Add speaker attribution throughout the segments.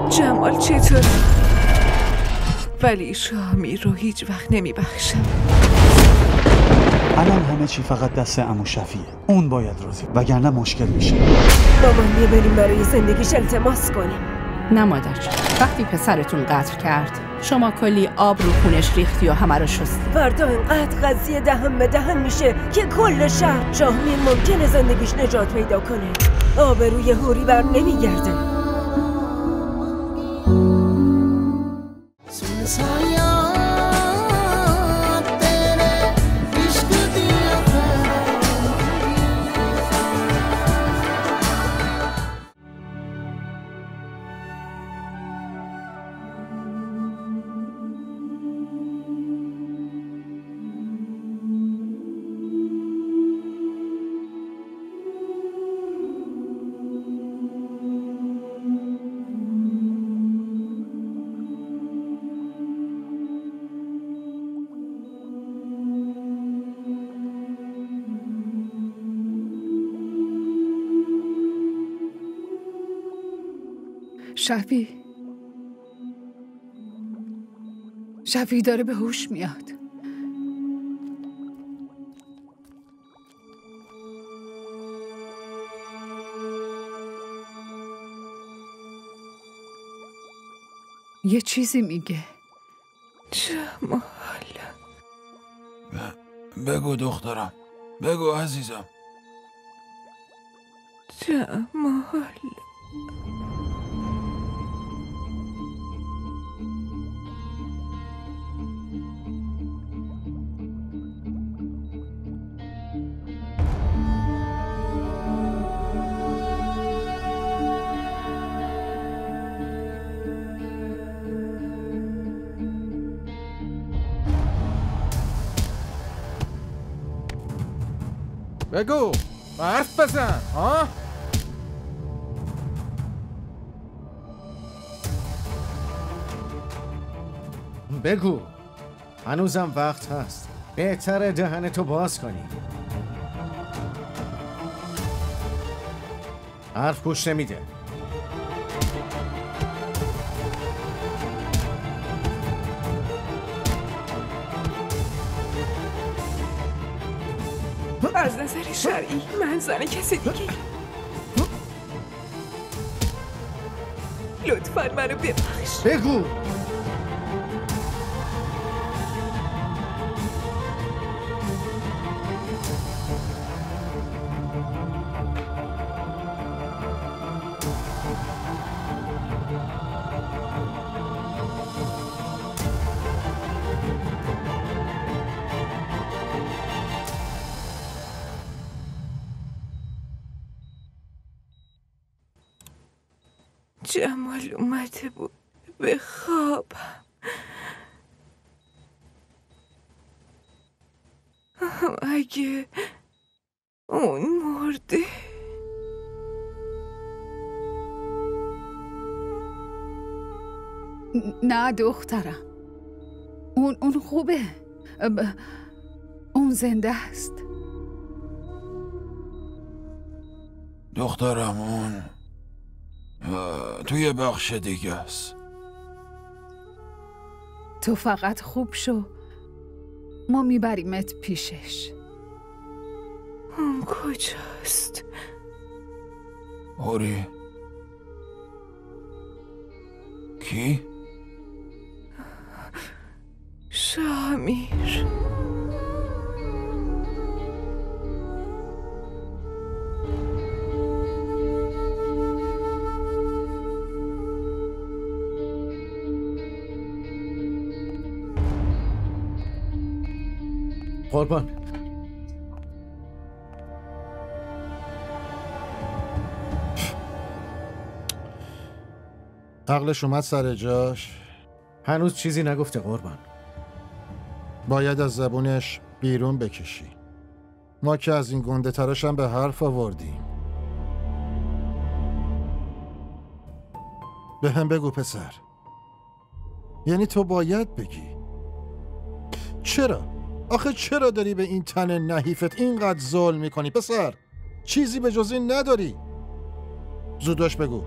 Speaker 1: جمال چطور؟ ولی شامیر رو هیچ وقت نمیبخشم.
Speaker 2: الان همه چی فقط دست عمو شفیعه. اون باید راضی، وگرنه مشکل میشه.
Speaker 3: مامان بریم برای زندگیش التماس کنیم.
Speaker 4: نه مادر جان، وقتی پسرتون قتل کرد شما کلی آب رو خونش ریختی و همه رو شستی.
Speaker 3: فردا اینقدر قضیه دهن به دهن میشه که کل شهر شاهمیر ممکنه زندگیش نجات پیدا کنه. آبروی هوری بر نمیگرده.
Speaker 1: شفیع داره به هوش میاد. یه چیزی میگه. جمال
Speaker 5: بگو دخترم، بگو عزیزم.
Speaker 1: جمال
Speaker 6: بگو، حرف بزن. ها؟
Speaker 7: بگو، هنوزم وقت هست. بهتره دهنتو باز کنی. حرف گوش نمیده.
Speaker 1: از نظر شرعی من زن کسی دیگه. لطفاً منو ببخش.
Speaker 7: بگو.
Speaker 1: جمال اومده بود به خوابم. اگه اون مرده نه دخترم، اون خوبه، اون زنده است.
Speaker 5: دخترم اون توی بخش دیگه است.
Speaker 1: تو فقط خوب شو، ما میبریمت پیشش. اون کجاست؟
Speaker 5: هوری کی؟
Speaker 1: شامیر.
Speaker 7: قربان،
Speaker 6: عقلش اومد سر جاش؟
Speaker 7: هنوز چیزی نگفته قربان.
Speaker 6: باید از زبونش بیرون بکشی. ما که از این گنده ترش هم به حرف آوردیم. به هم بگو پسر، یعنی تو باید بگی چرا؟ آخه چرا داری به این تن نحیفت اینقدر ظلم میکنی پسر؟ چیزی به جز این نداری. زوداش بگو.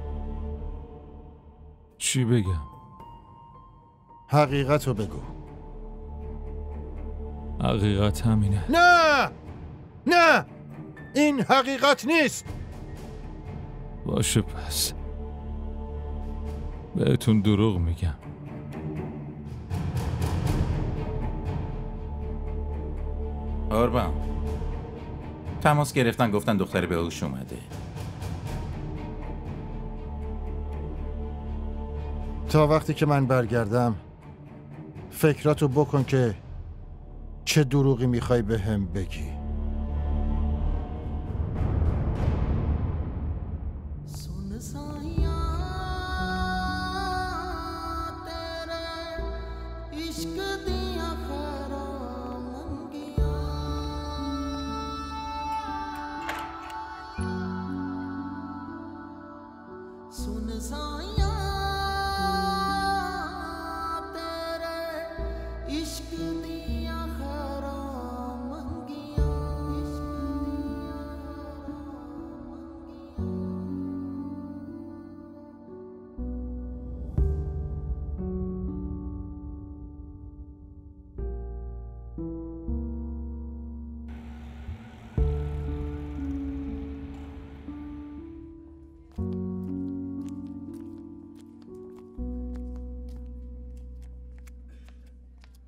Speaker 5: چی بگم؟
Speaker 6: حقیقت رو بگو.
Speaker 5: حقیقت همینه.
Speaker 6: نه این حقیقت نیست.
Speaker 5: باشه پس بهتون دروغ میگم.
Speaker 8: قربان، تماس گرفتن گفتن دختر به هوش اومده.
Speaker 6: تا وقتی که من برگردم فکراتو بکن که چه دروغی میخوای به هم بگی.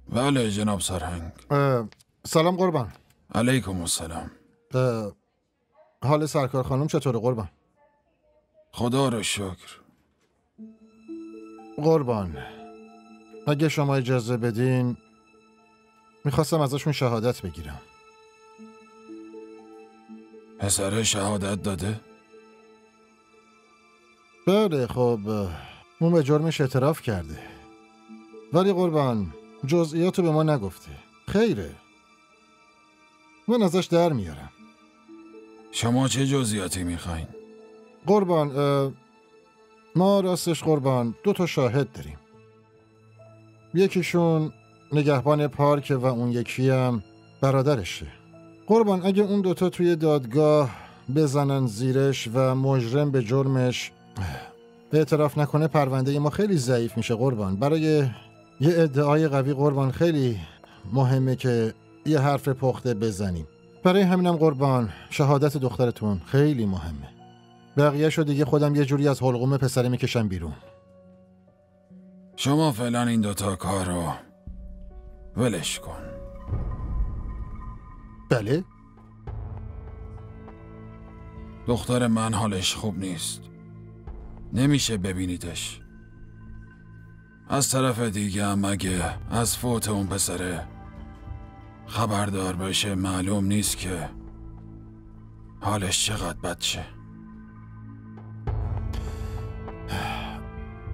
Speaker 5: بله جناب سرهنگ.
Speaker 6: سلام قربان.
Speaker 5: علیکم السلام.
Speaker 6: حال سرکار خانم چطوره قربان؟
Speaker 5: خدا رو شکر.
Speaker 6: قربان اگه شما اجازه بدین میخواستم ازشون شهادت بگیرم.
Speaker 5: پسر شهادت داده؟
Speaker 6: بله خب اون به جرمش اعتراف کرده، ولی قربان جزئیاتو به ما نگفته. خیره، من ازش در میارم.
Speaker 5: شما چه جزئیاتی میخواین؟
Speaker 6: قربان ما راستش قربان 2 شاهد داریم. یکیشون نگهبان پارک و اون یکی هم برادرشه. قربان اگه اون 2 توی دادگاه بزنن زیرش و مجرم به جرمش اعتراف نکنه پرونده ما خیلی ضعیف میشه قربان. برای یه ادعای قوی قربان خیلی مهمه که یه حرف پخته بزنیم. برای همینم قربان شهادت دخترتون خیلی مهمه. بقیه‌شو دیگه خودم یه جوری از حلقوم پسره میکشم بیرون.
Speaker 5: شما فعلا این 2 کار رو ولش کن.
Speaker 6: بله؟
Speaker 5: دختر من حالش خوب نیست، نمیشه ببینیدش. از طرف دیگه هم اگه از فوت اون پسره خبردار بشه معلوم نیست که حالش چقدر بد شه.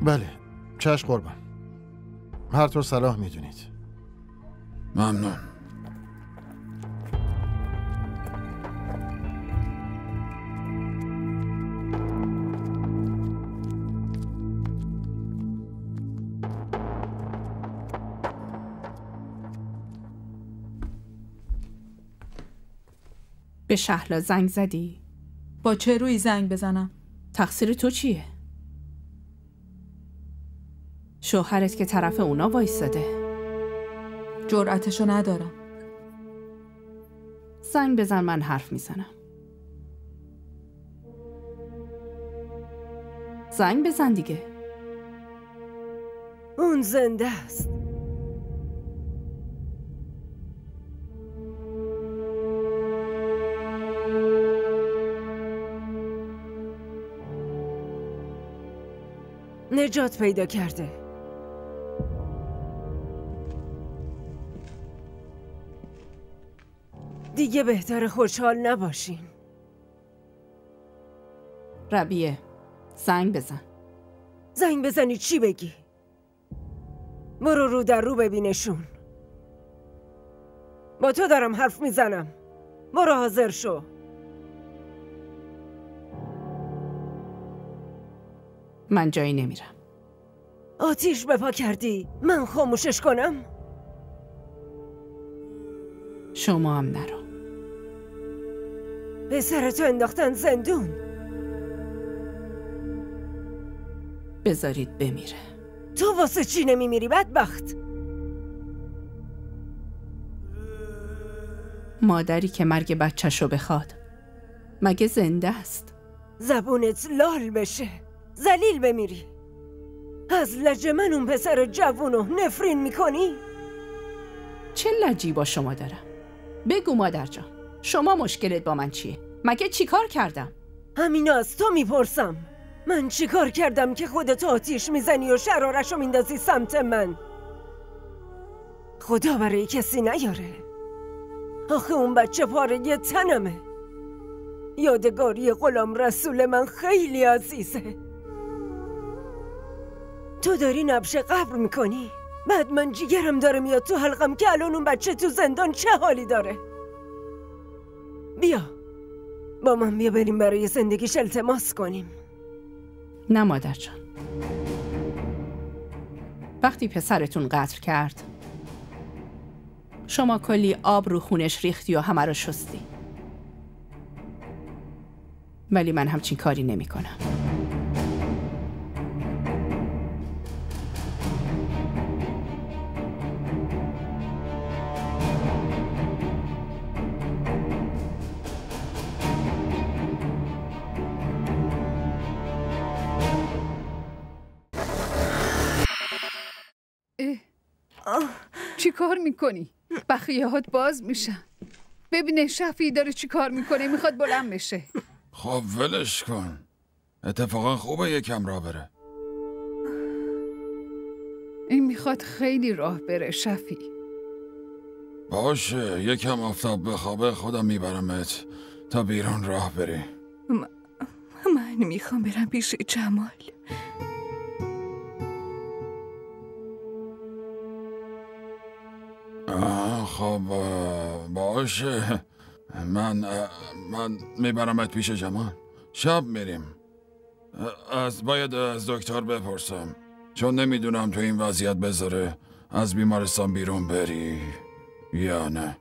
Speaker 6: بله چشم قربان، هر طور صلاح میدونید.
Speaker 5: ممنون.
Speaker 4: به شهلا زنگ زدی؟
Speaker 9: با چه روی زنگ بزنم؟
Speaker 4: تقصیر تو چیه؟ شوهرت که طرف اونا وایساده.
Speaker 9: جرأتشو ندارم.
Speaker 4: زنگ بزن من حرف میزنم. زنگ بزن دیگه.
Speaker 3: اون زنده است. نجات پیدا کرده. دیگه بهتر خوشحال نباشین.
Speaker 4: ربیه زنگ بزن.
Speaker 3: زنگ بزنی چی بگی؟ برو رو در رو ببینشون. با تو دارم حرف میزنم. برو حاضر شو.
Speaker 4: من جایی نمیرم.
Speaker 3: آتیش بپا کردی. من خاموشش کنم؟
Speaker 4: شما هم نرو.
Speaker 3: پسرتو انداختن زندون.
Speaker 4: بذارید بمیره.
Speaker 3: تو واسه چی نمیمیری بدبخت؟
Speaker 4: مادری که مرگ بچه‌شو بخواد مگه زنده است؟
Speaker 3: زبونت لال بشه، ذلیل بمیری. از لج من اون پسر جوونو نفرین میکنی؟
Speaker 4: چه لجی با شما دارم؟ بگو مادر جان، شما مشکلت با من چیه؟ مگه چی کار کردم؟
Speaker 3: همین از تو میپرسم. من چی کار کردم که خودت آتیش میزنی و شرارشو میندازی سمت من؟ خدا برای کسی نیاره. آخه اون بچه پاره یه تنمه. یادگاری غلام رسول من خیلی عزیزه. تو داری نبش قبر میکنی، بعد من جیگرم داره میاد تو حلقم که الان اون بچه تو زندان چه حالی داره. بیا با من، بیا بریم برای زندگیش التماس کنیم.
Speaker 4: نه مادر جان، وقتی پسرتون قتل کرد شما کلی آب رو خونش ریختی و همه رو شستی، ولی من همچین کاری نمی کنم.
Speaker 1: چی کار میکنی؟ بخیهات باز میشن. ببینه شفیع داره چی کار میکنه، میخواد بلند بشه.
Speaker 5: خب ولش کن، اتفاقا خوبه یکم راه بره.
Speaker 1: این میخواد خیلی راه بره شفیع.
Speaker 5: باشه یکم آفتاب بخوابه، خودم میبرمت تا بیرون راه بری.
Speaker 10: من میخوام برم پیش جمال.
Speaker 5: خب باشه، من میبرمت پیش جمال. شب میریم. باید از دکتر بپرسم، چون نمیدونم تو این وضعیت بذاره از بیمارستان بیرون بری یا نه.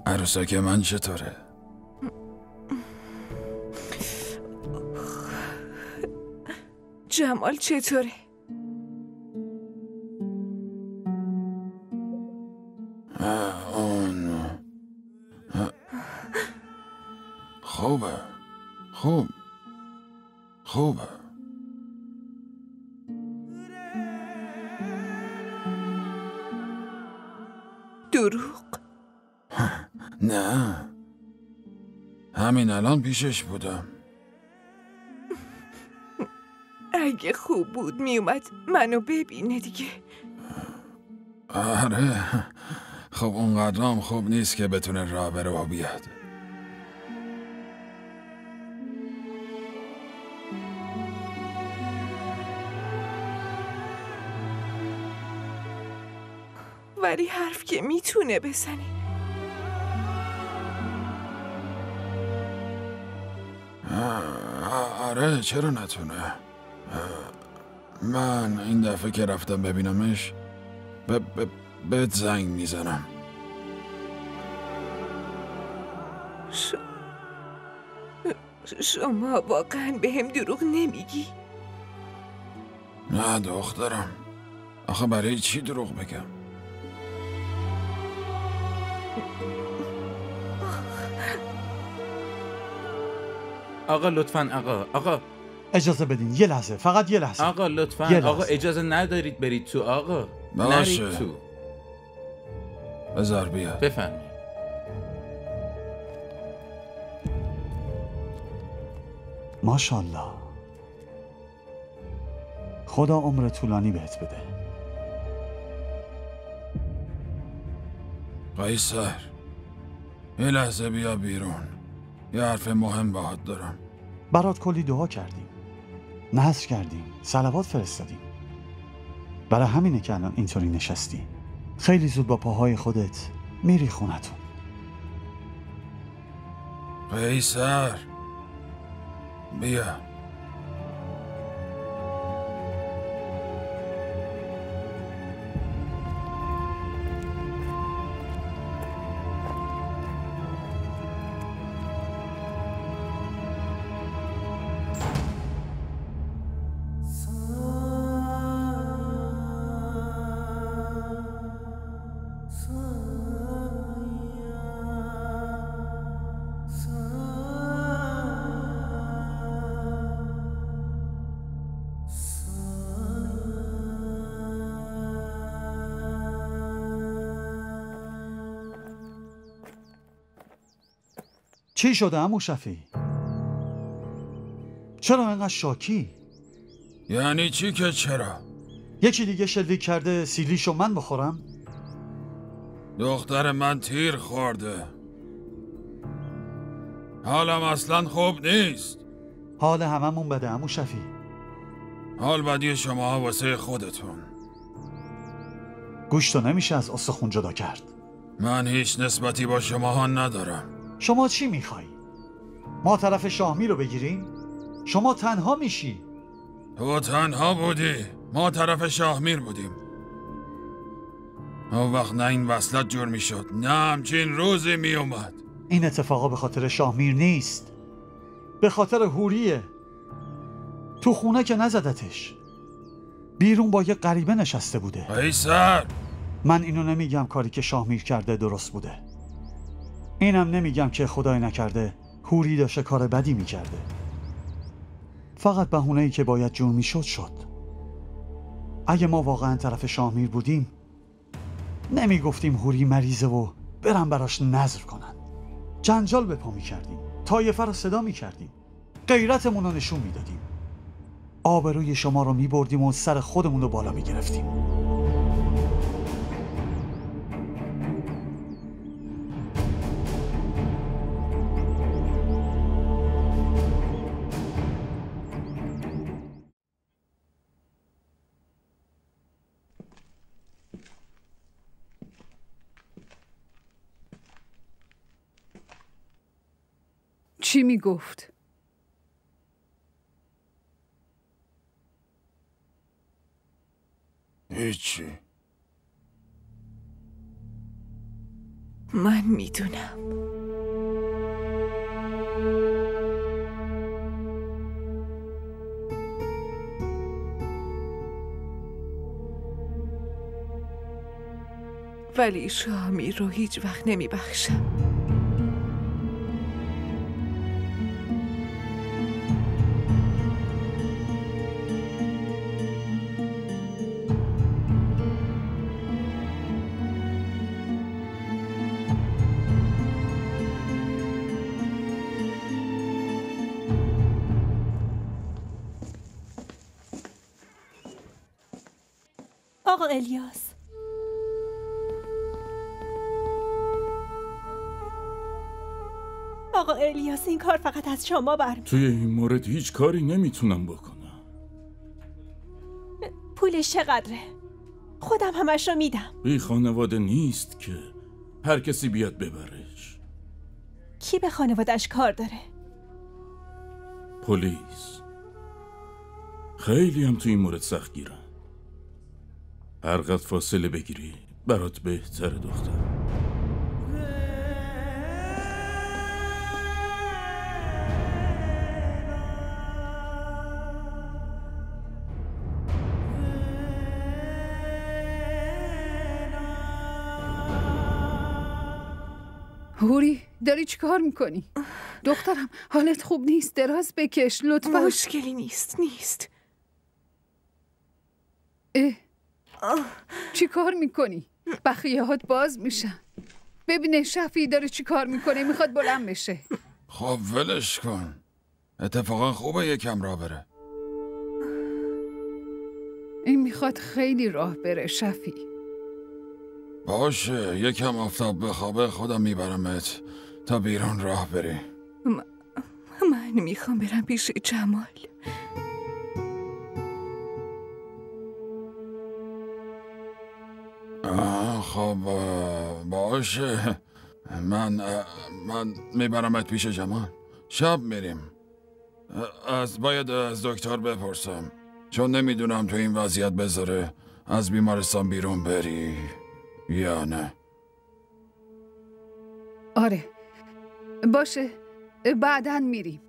Speaker 5: عروسک من چطوره؟
Speaker 10: جمال چطوره؟
Speaker 5: اون خوبه، خوبه.
Speaker 10: دروغ؟
Speaker 5: نه، همین الان پیشش بودم.
Speaker 10: اگه خوب بود میومد منو ببینه دیگه.
Speaker 5: آره، خب اونقدرام خوب نیست که بتونه راه بره و بیاد.
Speaker 10: ولی حرف که میتونه بزنه.
Speaker 5: آره چرا نتونه. من این دفعه که رفتم ببینمش بهت زنگ میزنم.
Speaker 10: شما واقعا به هم دروغ نمیگی؟
Speaker 5: نه دخترم، آخه برای چی دروغ بگم؟
Speaker 8: آقا لطفاً آقا
Speaker 2: اجازه بدین یه لحظه، فقط یه لحظه.
Speaker 8: آقا لطفاً آقا اجازه ندارید برید تو. آقا
Speaker 5: باشه
Speaker 8: نرید تو.
Speaker 5: بذار بیاد.
Speaker 8: بفرمایید.
Speaker 2: ماشاءالله، خدا عمر طولانی بهت بده.
Speaker 5: قیصر یه لحظه بیا بیرون، یه حرف مهم باهات دارم.
Speaker 2: برات کلی دعا کردیم، نذر کردیم، صلوات فرستادیم. برای همینه که الان اینطوری نشستی. خیلی زود با پاهای خودت میری خونتون.
Speaker 5: قیصر بیا.
Speaker 2: چی شده عمو شفیع؟ چرا اینقدر شاکی؟
Speaker 5: یعنی چی که چرا؟
Speaker 2: یکی دیگه شلیک کرده سیلیشو من بخورم؟
Speaker 5: دختر من تیر خورده. حالم اصلا خوب نیست.
Speaker 2: حال هممون بده عمو شفیع.
Speaker 5: حال بدی شما واسه خودتون.
Speaker 2: گوشتو نمیشه از استخون جدا کرد.
Speaker 5: من هیچ نسبتی با شماها ندارم.
Speaker 2: شما چی میخوایی؟ ما طرف شاهمی رو بگیریم؟ شما تنها میشی.
Speaker 5: تو تنها بودی، ما طرف شاهمیر بودیم. اون وقت نه این وصلت جور میشد، نه همچین روزی میومد.
Speaker 2: این اتفاقا به خاطر شاهمیر نیست، به خاطر حوریه. تو خونه که نزدتش، بیرون با یه غریبه نشسته بوده.
Speaker 5: قیصر،
Speaker 2: من اینو نمیگم کاری که شاهمیر کرده درست بوده، اینم نمیگم که خدای نکرده حوری داشته کار بدی میکرده. فقط بهونه‌ای که باید جور میشد شد. اگه ما واقعا طرف شاهمیر بودیم نمیگفتیم حوری مریضه و برم براش نذر کنن. جنجال به پا میکردیم، طایفه رو صدا میکردیم، غیرتمون رو نشون میدادیم، آبروی شما رو میبردیم و سر خودمون رو بالا میگرفتیم.
Speaker 1: چی میگفت؟
Speaker 5: هیچی.
Speaker 10: من میدونم. ولی شاهمیر رو هیچ وقت نمیبخشم.
Speaker 3: آقا الیاس، آقا الیاس، این کار فقط از شما برمیاد.
Speaker 11: توی این مورد هیچ کاری نمیتونم بکنم.
Speaker 3: پولش چقدره؟ خودم همش رو میدم.
Speaker 11: این خانواده نیست که هر کسی بیاد ببرش.
Speaker 3: کی به خانواده‌اش کار داره؟
Speaker 11: پلیس. خیلی هم توی این مورد سخت گیرن. هر قدر فاصله بگیری برات بهتره دختر.
Speaker 1: حوری داری چی کار میکنی؟ دخترم حالت خوب نیست، دراز بکش لطفا.
Speaker 10: مشکلی نیست.
Speaker 1: چی کار میکنی؟ بخیهات باز میشن. ببینه شفیع داره چی کار میکنه، میخواد بلند بشه.
Speaker 5: خب ولش کن، اتفاقا خوبه یکم راه بره.
Speaker 1: این میخواد خیلی راه بره شفیع.
Speaker 5: باشه، یکم آفتاب بخوابه خودم میبرمت تا بیرون راه بری.
Speaker 10: من میخوام برم پیش جمال.
Speaker 5: خب باشه. من میبرمت پیش جمال. شب میریم. باید از دکتر بپرسم، چون نمیدونم تو این وضعیت بذاره از بیمارستان بیرون بری یا نه.
Speaker 1: آره باشه، بعداً میریم.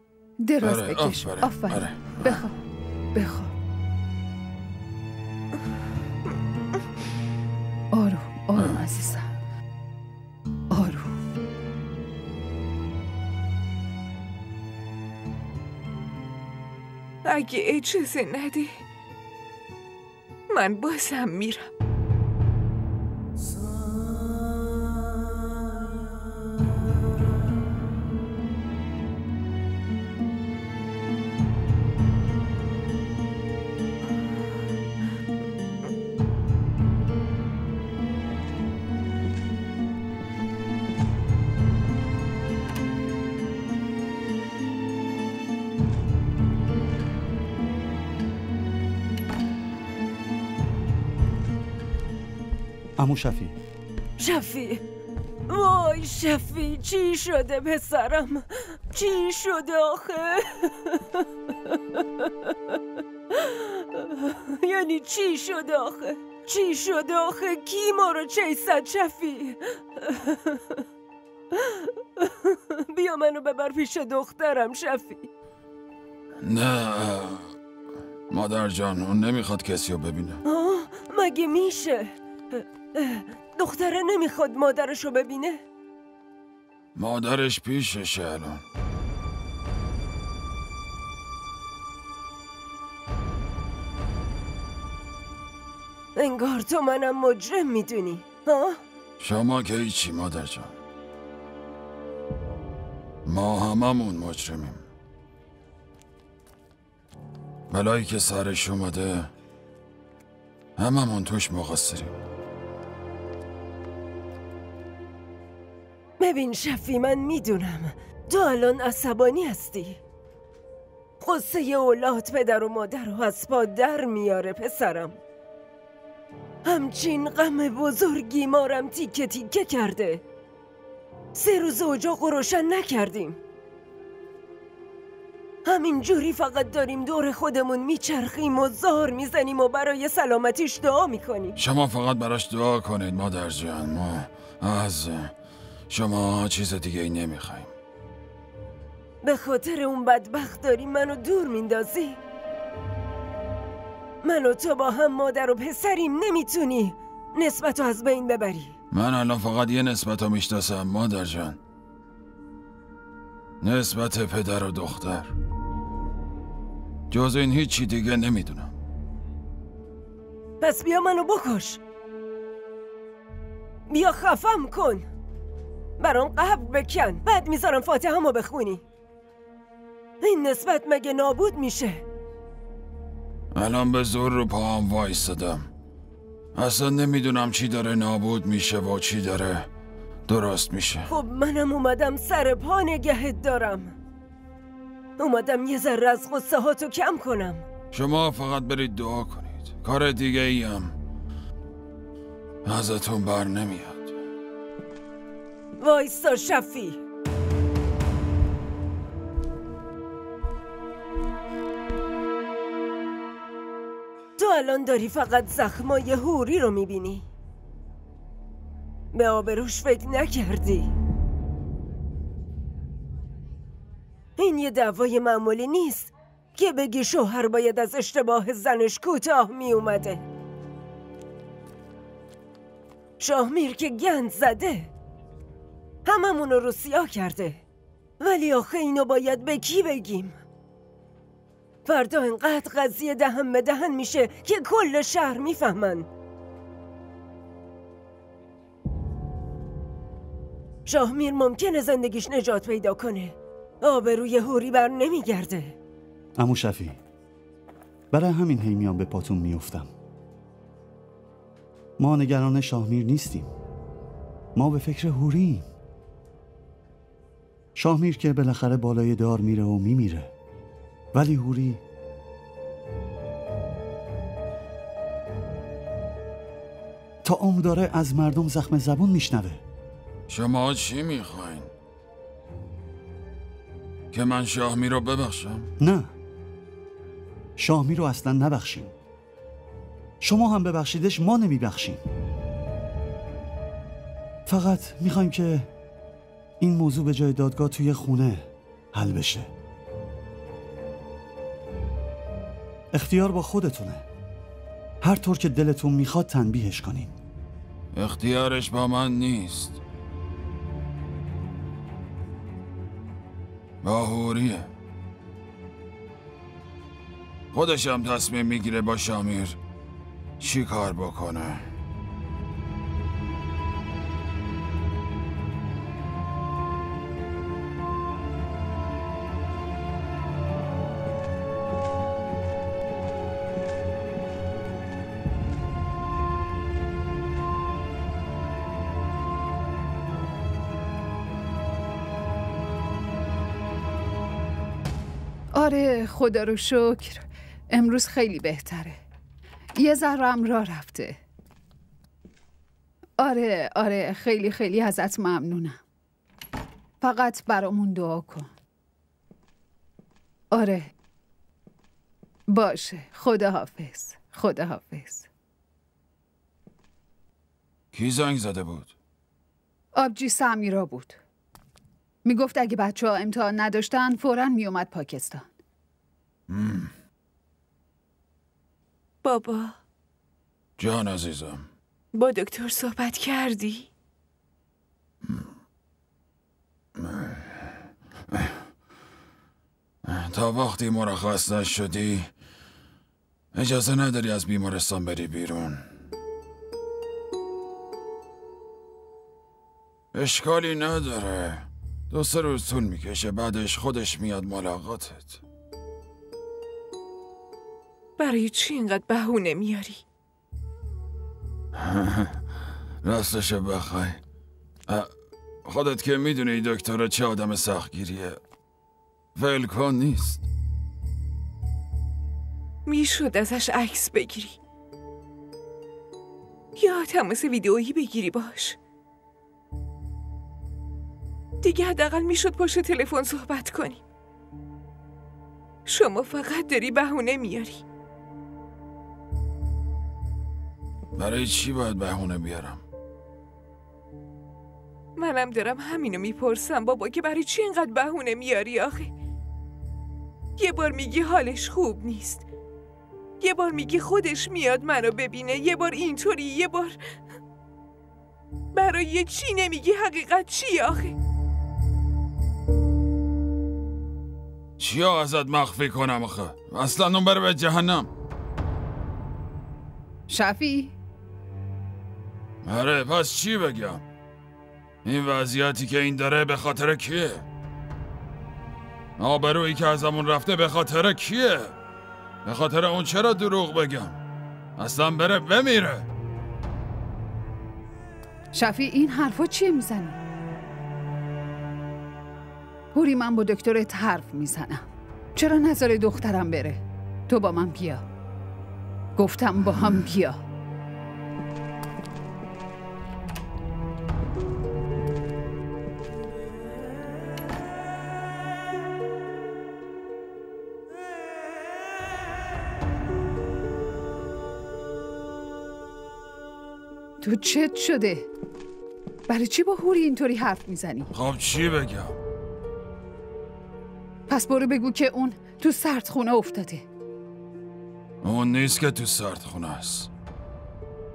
Speaker 1: دراز بکش. آفرین. بخواب. آروم عزیزم، آروم.
Speaker 10: اگه اجازه ندی من بازم میرم.
Speaker 2: عمو شفیع.
Speaker 3: شفیع، وای شفیع، چی شده پسرم؟ چی شده آخه؟ یعنی چی شده آخه؟ چی شده آخه؟ کی ما رو چیستد شفیع؟ بیا منو ببر پیش دخترم شفیع.
Speaker 5: نه مادر جان، اون نمیخواد کسی رو ببینه.
Speaker 3: مگه میشه؟ دختره نمیخواد مادرشو ببینه؟
Speaker 5: مادرش پیششه الان.
Speaker 3: انگار تو منم مجرم میدونی. ها؟
Speaker 5: شما که هیچی مادر جان، ما هممون مجرمیم. بلایی که سرش اومده هممون توش مقصریم.
Speaker 3: ببین شفی، من میدونم تو الان عصبانی هستی. قصه اولاد پدر و مادر رو از پا در میاره پسرم. همچین غم بزرگی مارم تیکه تیکه کرده. 3 روز اجاق رو روشن نکردیم. همین جوری فقط داریم دور خودمون میچرخیم و زار میزنیم و برای سلامتیش دعا میکنیم.
Speaker 5: شما فقط براش دعا کنید مادر جان. ما از شما چیز دیگه ای نمیخوایم.
Speaker 3: به خاطر اون بدبخت داری منو دور میندازی؟ من و تو با هم مادر و پسریم، نمیتونی نسبتو از بین ببری.
Speaker 5: من الان فقط یه نسبتو میشناسم مادر جان، نسبت پدر و دختر. جز این هیچی دیگه نمیدونم.
Speaker 3: پس بیا منو بکش، بیا خفم کن، برام قبر بکن، بعد میذارم فاتحه‌مو بخونی. این نسبت مگه نابود میشه؟
Speaker 5: الان به زور رو پاهم وایستادم. اصلا نمیدونم چی داره نابود میشه و چی داره درست میشه.
Speaker 3: خب منم اومدم سر پا نگهت دارم. اومدم یه ذره از غصه هاتو کم کنم.
Speaker 5: شما فقط برید دعا کنید. کار دیگه ایم ازتون بر نمیاد.
Speaker 3: وایسا شفی. تو الان داری فقط زخمای هوری رو میبینی. به آبروش فکر نکردی. این یه دعوای معمولی نیست که بگی شوهر باید از اشتباه زنش کوتاه می اومده. شاهمیر که گند زده، هممونو رو سیاه کرده. ولی آخه اینو باید به کی بگیم؟ فردا انقدر قضیه دهن به دهن میشه که کل شهر میفهمن. شاهمیر ممکنه زندگیش نجات پیدا کنه. آبروی هوری بر نمیگرده.
Speaker 2: عمو شفیع، برای همین هی میام به پاتون میافتم. ما نگران شاهمیر نیستیم، ما به فکر هوریم. شاهمیر که بالاخره بالای دار میره و میمیره، ولی هوری تا عمر داره از مردم زخم زبون میشنوه.
Speaker 5: شما چی میخواین؟ که من شاهمی رو ببخشم؟
Speaker 2: نه، شاهمی رو اصلا نبخشیم. شما هم ببخشیدش، ما نمیبخشیم. فقط میخوایم که این موضوع به جای دادگاه توی خونه حل بشه. اختیار با خودتونه. هر طور که دلتون میخواد تنبیهش کنین.
Speaker 5: اختیارش با من نیست، با حوریه. خودشم تصمیم میگیره با شامیر چی کار بکنه.
Speaker 1: آره خدا رو شکر امروز خیلی بهتره. یه ذره هم راه رفته. آره خیلی خیلی ازت ممنونم. فقط برامون دعا کن. آره باشه. خداحافظ. خداحافظ.
Speaker 5: کی زنگ زده بود؟
Speaker 1: آبجی سمیرا بود. میگفت اگه بچه ها امتحان نداشتن فوراً میومد پاکستان.
Speaker 10: بابا
Speaker 5: جان عزیزم،
Speaker 10: با دکتر صحبت کردی؟
Speaker 5: تا وقتی مرخص نشدی اجازه نداری از بیمارستان بری بیرون. اشکالی نداره، 2-3 روز طول میکشه، بعدش خودش میاد ملاقاتت.
Speaker 10: برای چی اینقدر بهونه میاری؟
Speaker 5: راستشو بخوای خودت که میدونی دکتر چه آدم سختگیریه، ولکن نیست.
Speaker 10: میشد ازش عکس بگیری یا تماس ویدئویی بگیری باش. دیگه حداقل میشد پشت تلفن صحبت کنی. شما فقط داری بهونه میاری.
Speaker 5: برای چی باید بهونه بیارم؟
Speaker 10: منم دارم همینو میپرسم بابا که برای چی اینقدر بهونه میاری آخه؟ یه بار میگی حالش خوب نیست، یه بار میگی خودش میاد منو ببینه، یه بار اینطوری، یه بار برای چی نمیگی حقیقت چی آخه؟
Speaker 5: چیا ازت مخفی کنم آخه؟ اصلا اون بره به جهنم.
Speaker 1: شفی؟
Speaker 5: آره پس چی بگم؟ این وضعیتی که این داره به خاطر کیه؟ آبرویی که ازمون رفته به خاطر کیه؟ به خاطر اون چرا دروغ بگم؟ اصلا بره بمیره.
Speaker 1: شفی این حرفا چیه میزنی؟ هوری من با دکترت حرف میزنم. چرا نذاره دخترم بره؟ تو با من بیا. گفتم با هم بیا. تو چت شده؟ برای چی با هوری اینطوری حرف میزنی؟
Speaker 5: خب چی بگم؟
Speaker 1: پس برو بگو که اون تو سردخونه افتاده.
Speaker 5: اون نیست که تو سردخونه است.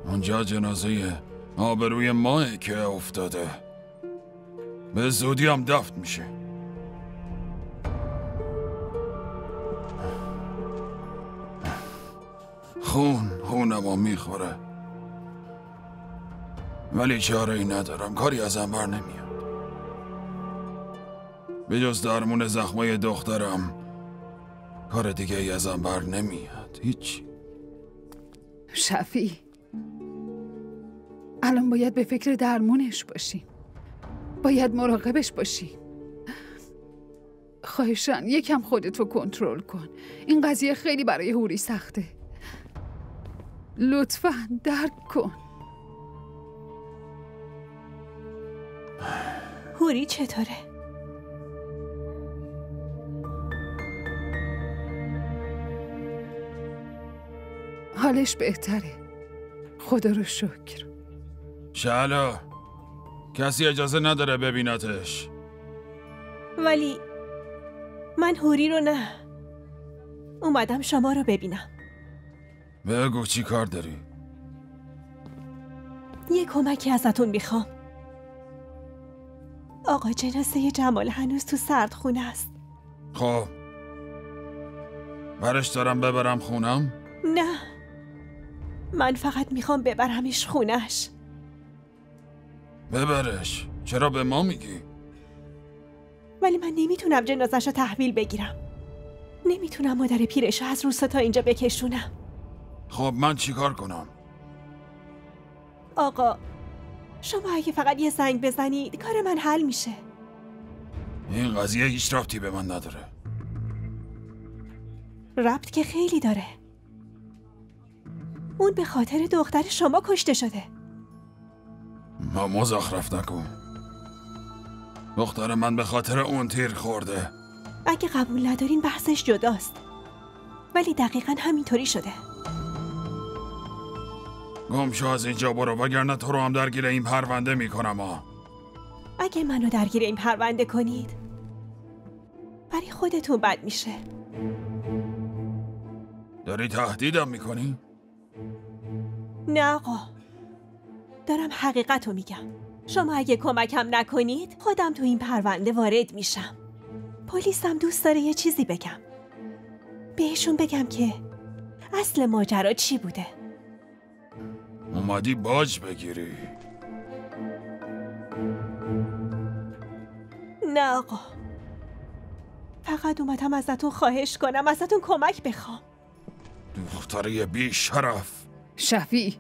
Speaker 5: اونجا جنازه آبروی ماه که افتاده. به زودی هم دفن میشه. خونمو میخوره. ولی چاره ای ندارم، کاری ازم بر نمیاد. به جز درمون زخمای دخترم کار دیگه ای ازم بر نمیاد. هیچ.
Speaker 1: شفی الان باید به فکر درمونش باشیم. باید مراقبش باشیم. خواهشاً یکم خودتو کنترل کن. این قضیه خیلی برای هوری سخته. لطفاً درک کن.
Speaker 12: هوری چطوره؟
Speaker 1: حالش بهتره. خدا رو شکر.
Speaker 5: شعلا کسی اجازه نداره ببیناتش.
Speaker 12: ولی من هوری رو نه. اومدم شما رو ببینم.
Speaker 5: بگو چی کار داری؟
Speaker 12: یه کمکی ازتون میخوام. آقا جنازه جمال هنوز تو سردخونه است.
Speaker 5: خب برش دارم ببرم خونم؟
Speaker 12: نه، من فقط میخوام ببرمش خونش.
Speaker 5: ببرش؟ چرا به ما میگی؟
Speaker 12: ولی من نمیتونم جنازش رو تحویل بگیرم. نمیتونم مادر پیرش از روستا تا اینجا بکشونم.
Speaker 5: خب من چیکار کنم؟
Speaker 12: آقا شما اگه فقط یه زنگ بزنید کار من حل میشه.
Speaker 5: این قضیه هیچ ربطی به من نداره.
Speaker 12: ربط که خیلی داره. اون به خاطر دختر شما کشته شده.
Speaker 5: ما مزخرف نکن. دختر من به خاطر اون تیر خورده.
Speaker 12: اگه قبول ندارین بحثش جداست. ولی دقیقاً همینطوری شده.
Speaker 5: گم شو از اینجا برو وگرنه تو رو هم درگیر این پرونده میکنم.
Speaker 12: اگه منو درگیر این پرونده کنید برای خودتون بد میشه.
Speaker 5: داری تهدیدم میکنی؟
Speaker 12: نه آقا، دارم حقیقتو میگم. شما اگه کمکم نکنید خودم تو این پرونده وارد میشم. پلیسم دوست داره یه چیزی بگم. بهشون بگم که اصل ماجرا چی بوده.
Speaker 5: اومدی باج بگیری؟
Speaker 12: نه آقا، فقط اومدم ازتون خواهش کنم، ازتون کمک بخوام.
Speaker 5: دختری بی شرف.
Speaker 1: شفیع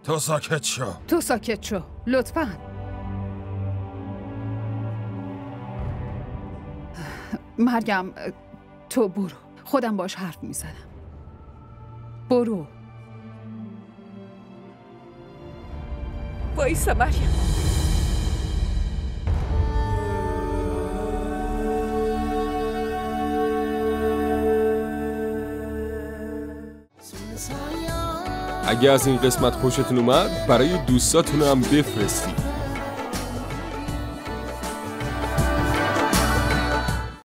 Speaker 5: تو ساکت شو.
Speaker 1: تو ساکت شو لطفاً. مریم تو برو، خودم باش حرف میزنم. برو.
Speaker 10: وایسا مریم.
Speaker 13: اگه از این قسمت خوشتون اومد برای دوستاتون هم بفرستید.